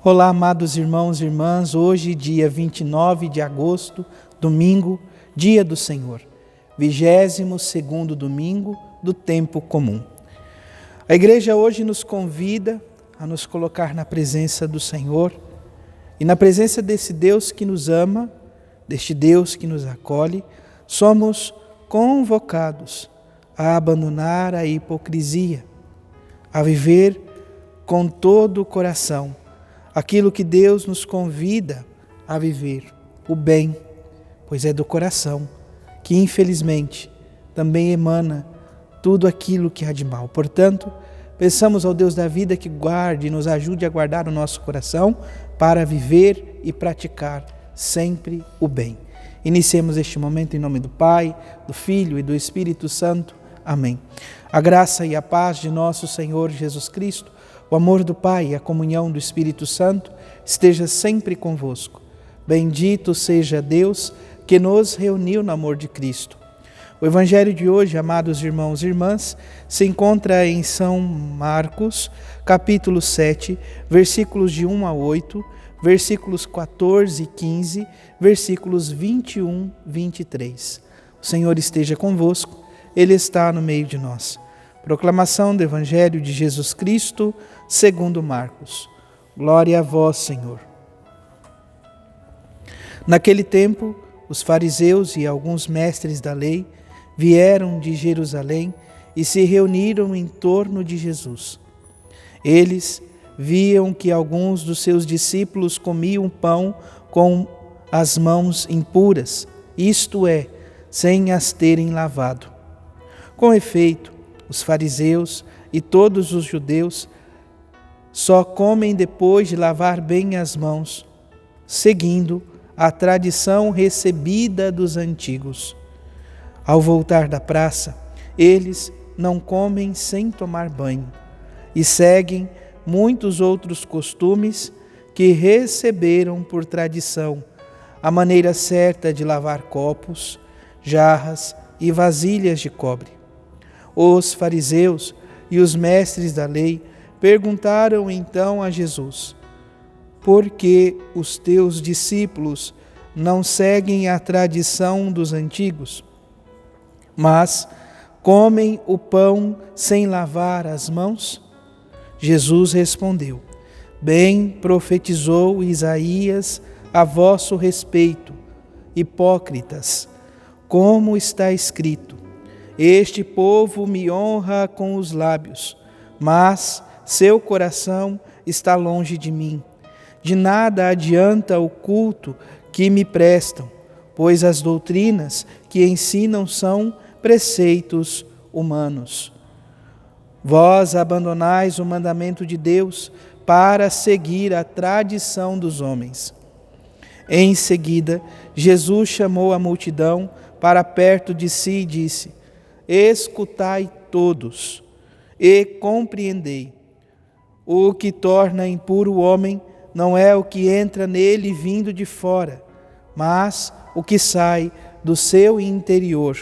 Olá, amados irmãos e irmãs, hoje, dia 29 de agosto, domingo, dia do Senhor, 22º domingo do tempo comum. A igreja hoje nos convida a nos colocar na presença do Senhor e na presença desse Deus que nos ama, deste Deus que nos acolhe, somos convocados a abandonar a hipocrisia, a viver com todo o coração aquilo que Deus nos convida a viver, o bem, pois é do coração que infelizmente também emana tudo aquilo que há de mal. Portanto, peçamos ao Deus da vida que guarde e nos ajude a guardar o nosso coração para viver e praticar sempre o bem. Iniciemos este momento em nome do Pai, do Filho e do Espírito Santo. Amém. A graça e a paz de nosso Senhor Jesus Cristo, o amor do Pai e a comunhão do Espírito Santo esteja sempre convosco. Bendito seja Deus que nos reuniu no amor de Cristo. O Evangelho de hoje, amados irmãos e irmãs, se encontra em São Marcos, capítulo 7, versículos de 1 a 8, versículos 14 e 15, versículos 21 e 23. O Senhor esteja convosco, Ele está no meio de nós. Proclamação do Evangelho de Jesus Cristo, segundo Marcos. Glória a vós, Senhor. Naquele tempo, os fariseus e alguns mestres da lei vieram de Jerusalém e se reuniram em torno de Jesus. Eles viam que alguns dos seus discípulos comiam pão com as mãos impuras, isto é, sem as terem lavado. Com efeito, os fariseus e todos os judeus só comem depois de lavar bem as mãos, seguindo a tradição recebida dos antigos. Ao voltar da praça, eles não comem sem tomar banho e seguem muitos outros costumes que receberam por tradição, a maneira certa de lavar copos, jarras e vasilhas de cobre. Os fariseus e os mestres da lei perguntaram então a Jesus: por que os teus discípulos não seguem a tradição dos antigos, mas comem o pão sem lavar as mãos? Jesus respondeu: bem profetizou Isaías a vosso respeito, hipócritas, como está escrito: este povo me honra com os lábios, mas seu coração está longe de mim. De nada adianta o culto que me prestam, pois as doutrinas que ensinam são preceitos humanos. Vós abandonais o mandamento de Deus para seguir a tradição dos homens. Em seguida, Jesus chamou a multidão para perto de si e disse: escutai todos e compreendei. O que torna impuro o homem não é o que entra nele vindo de fora, mas o que sai do seu interior.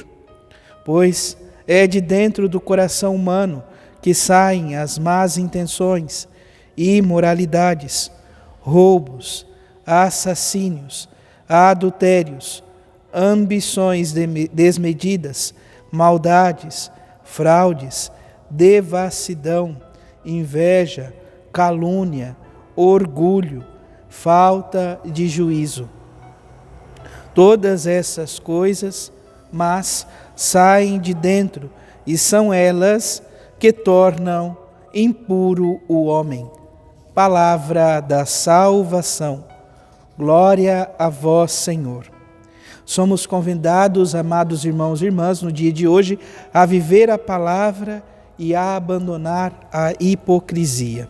Pois é de dentro do coração humano que saem as más intenções, imoralidades, roubos, assassínios, adultérios, ambições desmedidas, maldades, fraudes, devassidão, inveja, calúnia, orgulho, falta de juízo. Todas essas coisas, mas saem de dentro e são elas que tornam impuro o homem. Palavra da salvação. Glória a vós, Senhor. Somos convidados, amados irmãos e irmãs, no dia de hoje, a viver a palavra e a abandonar a hipocrisia.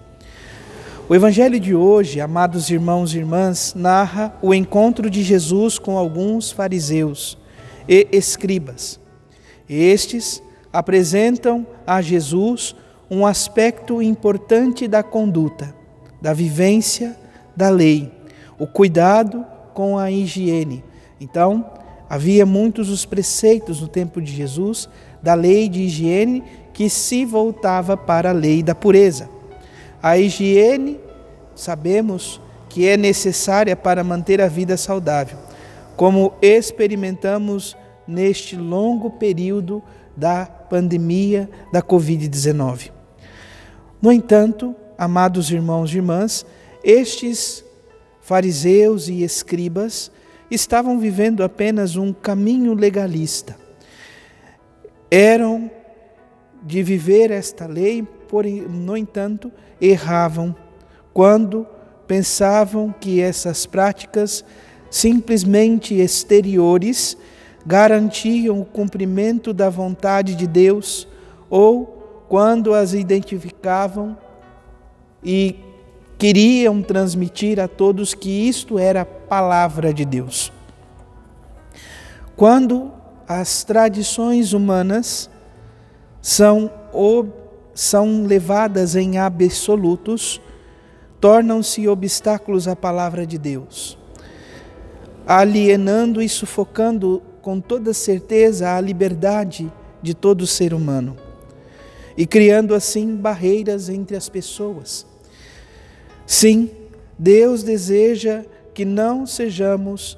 O Evangelho de hoje, amados irmãos e irmãs, narra o encontro de Jesus com alguns fariseus e escribas. Estes apresentam a Jesus um aspecto importante da conduta, da vivência da lei, o cuidado com a higiene. Então, havia muitos os preceitos no tempo de Jesus da lei de higiene que se voltava para a lei da pureza. A higiene sabemos que é necessária para manter a vida saudável, como experimentamos neste longo período da pandemia da Covid-19. No entanto, amados irmãos e irmãs, estes fariseus e escribas estavam vivendo apenas um caminho legalista. Eram de viver esta lei, porém, no entanto, erravam quando pensavam que essas práticas simplesmente exteriores garantiam o cumprimento da vontade de Deus, ou quando as identificavam e queriam transmitir a todos que isto era a palavra de Deus. Quando as tradições humanas são levadas em absolutos, tornam-se obstáculos à palavra de Deus, alienando e sufocando com toda certeza a liberdade de todo ser humano e criando assim barreiras entre as pessoas. Sim, Deus deseja que não sejamos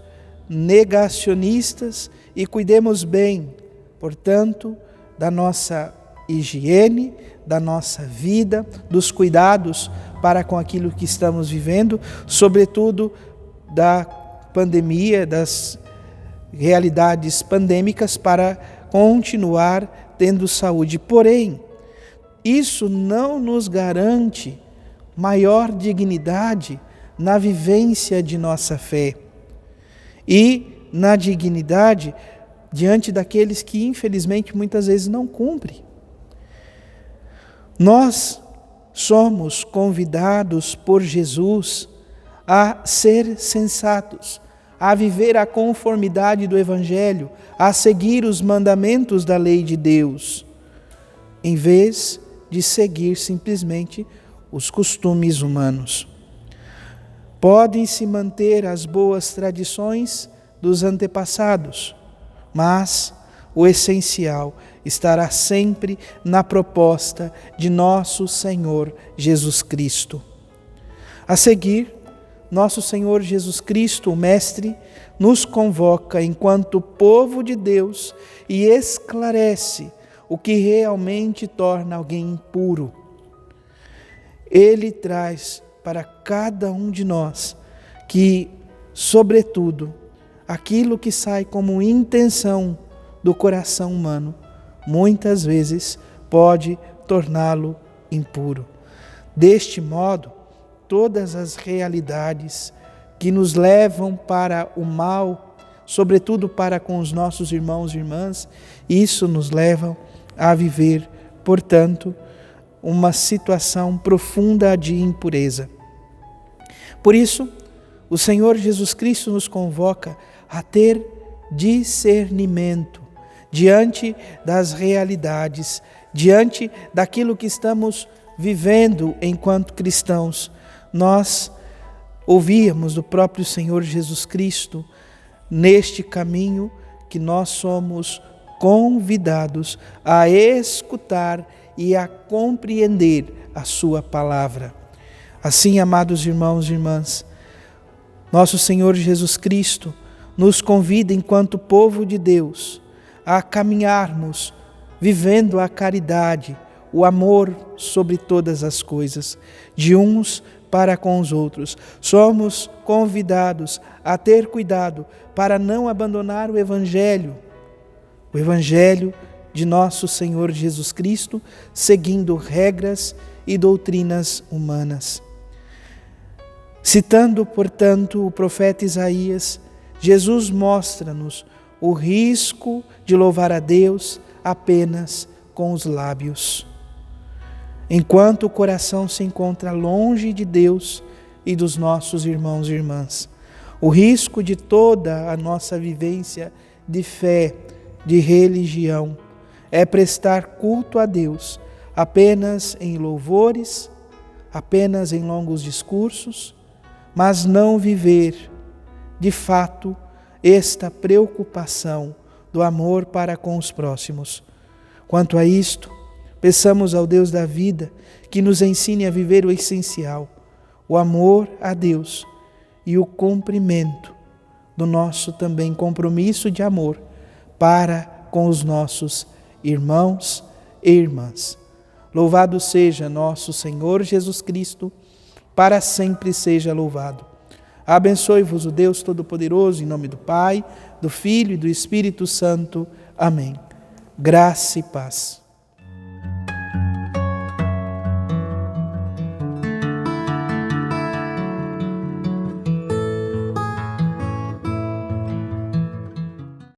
negacionistas e cuidemos bem, portanto, da nossa higiene, da nossa vida, dos cuidados para com aquilo que estamos vivendo, sobretudo da pandemia, das realidades pandêmicas, para continuar tendo saúde. Porém, isso não nos garante maior dignidade na vivência de nossa fé e na dignidade diante daqueles que, infelizmente, muitas vezes não cumprem. Nós somos convidados por Jesus a ser sensatos, a viver a conformidade do Evangelho, a seguir os mandamentos da lei de Deus, em vez de seguir simplesmente os costumes humanos. Podem-se manter as boas tradições dos antepassados, mas o essencial estará sempre na proposta de nosso Senhor Jesus Cristo. A seguir, nosso Senhor Jesus Cristo, o Mestre, nos convoca enquanto povo de Deus e esclarece o que realmente torna alguém impuro. Ele traz para cada um de nós que, sobretudo, aquilo que sai como intenção do coração humano, muitas vezes pode torná-lo impuro. Deste modo, todas as realidades que nos levam para o mal, sobretudo para com os nossos irmãos e irmãs, isso nos leva a viver, portanto, uma situação profunda de impureza. Por isso, o Senhor Jesus Cristo nos convoca a ter discernimento diante das realidades, diante daquilo que estamos vivendo enquanto cristãos. Nós ouvíamos do próprio Senhor Jesus Cristo neste caminho que nós somos convidados a escutar e a compreender a sua palavra. Assim, amados irmãos e irmãs, nosso Senhor Jesus Cristo nos convida, enquanto povo de Deus, a caminharmos vivendo a caridade, o amor sobre todas as coisas, de uns para com os outros. Somos convidados a ter cuidado para não abandonar o Evangelho de nosso Senhor Jesus Cristo, seguindo regras e doutrinas humanas. Citando, portanto, o profeta Isaías, Jesus mostra-nos o risco de louvar a Deus apenas com os lábios, enquanto o coração se encontra longe de Deus e dos nossos irmãos e irmãs. O risco de toda a nossa vivência de fé, de religião, é prestar culto a Deus apenas em louvores, apenas em longos discursos, mas não viver, de fato, esta preocupação do amor para com os próximos. Quanto a isto, peçamos ao Deus da vida que nos ensine a viver o essencial, o amor a Deus e o cumprimento do nosso também compromisso de amor para com os nossos irmãos e irmãs. Louvado seja nosso Senhor Jesus Cristo, para sempre seja louvado. Abençoe-vos o Deus Todo-Poderoso, em nome do Pai, do Filho e do Espírito Santo. Amém. Graça e paz.